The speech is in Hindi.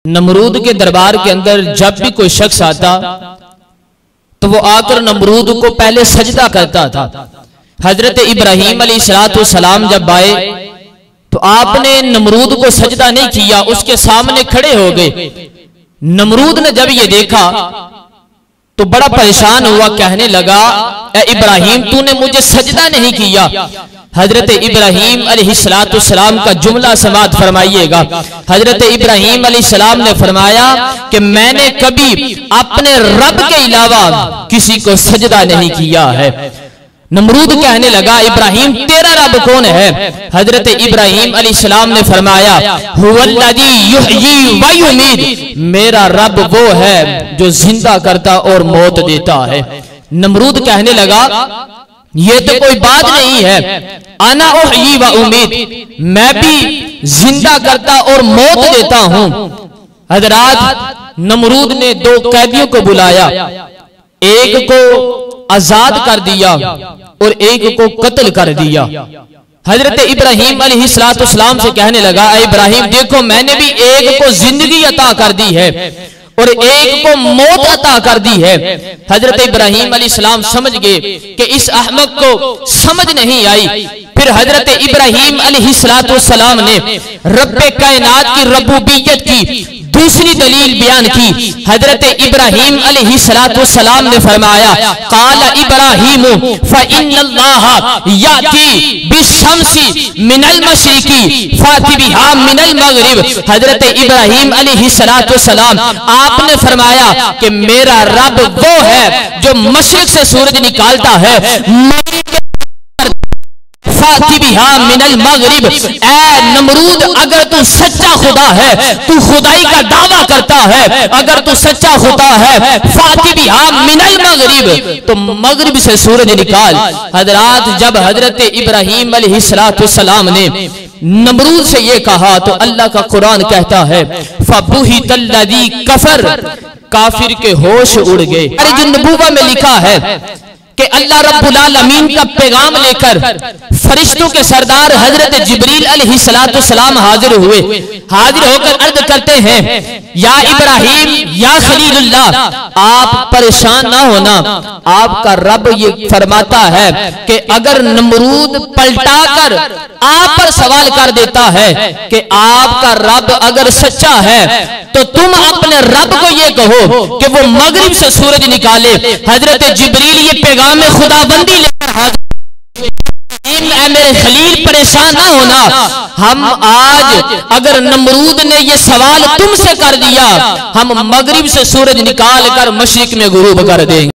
नमरूद के दरबार के अंदर जब भी कोई शख्स आता तो वो आकर नमरूद को पहले सजदा करता था। हजरत इब्राहीम अलैहिस्सलाम जब आए तो आपने नमरूद को सजदा नहीं किया, उसके सामने खड़े हो गए। नमरूद ने जब ये देखा तो बड़ा परेशान हुआ, कहने लगा ए इब्राहीम तूने मुझे सजदा नहीं किया। हजरत इब्राहीम अलैहिस्सलाम का जुमला समाअत फरमाइएगा। हजरत इब्राहीम अलैहिस्सलाम ने फरमाया कि मैंने कभी अपने रब के अलावा किसी को सजदा नहीं किया है। नमरूद कहने लगा इब्राहीम तेरा रब कौन है? हजरत इब्राहीम अलैहिस्सलाम ने फरमाया हुवल्लज़ी युहयी व युमीत, मेरा रब वो है जो जिंदा करता और मौत देता है। नमरूद कहने लगा ये तो कोई बात नहीं है, अना उहयी व उमीत, मैं भी जिंदा करता और मौत देता हूं। हजरात नमरूद ने दो कैदियों को बुलाया, एक को आजाद कर दिया और एक को कत्ल कर दिया। हजरत इब्राहीम अलैहिस्सलाम से कहने लगा इब्राहीम देखो मैंने भी एक को जिंदगी अता कर दी है और एक को मौत अता कर दी है। हजरत इब्राहीम अलैहिस्सलाम समझ गए कि इस अहमक को समझ नहीं आई। फिर हजरत इब्राहीम अलैहिस्सलाम ने रब्बे कायनात की रब्बूबियत की दूसरी दलील बयान की। हजरत इब्राहीम अलैहिस्सलाम ने फरमाया काला इब्राहीम फ़इन्नल्लाह याती बिशम्सी मिनल मशरिकी फाति बिहा मिनल मगरिब। हजरत इब्राहीम अलैहिस्सलाम आपने फरमाया कि मेरा रब वो है जो मशरिक से सूरज निकालता है, मिनल मगरिब। ऐ नमरूद अगर तू सच्चा खुदा है, तू खुदाई का दावा करता है, अगर तू सच्चा खुदा है फातिबिहा मिनल मगरिब, तो मगरिब से सूरज निकाल। हजरात जब हजरत इब्राहीम अलैहिस्सलाम ने नमरूद से ये कहा तो अल्लाह का कुरान कहता है फबुहितल्लज़ी कफर, काफिर के होश उड़ गए। अरे जो नबूवा में लिखा है कि अल्लाह रब्बुल आलमीन का पैगाम लेकर फरिश्तों के सरदार हजरत जिब्रील अलैहिस्सलाम हाजिर हुए। हाजिर होकर अर्ज करते हैं या इब्राहीम या खलीलुल्लाह, आप परेशान ना होना, आपका रब ये फरमाता है कि अगर नमरूद पलटाकर आप पर सवाल कर देता है कि आपका रब अगर सच्चा है तो तुम अपने रब को ये कहो कि वो मगरिब से सूरज निकाले। हजरत जिब्रील ये पैगाम में खुदाबंदी लेकर हाजिर। मेरे खलील परेशान ना होना, हम आज अगर नमरूद ने ये सवाल तुमसे कर दिया, हम मगरिब से सूरज निकाल कर मशरिक में गुरूब कर देंगे।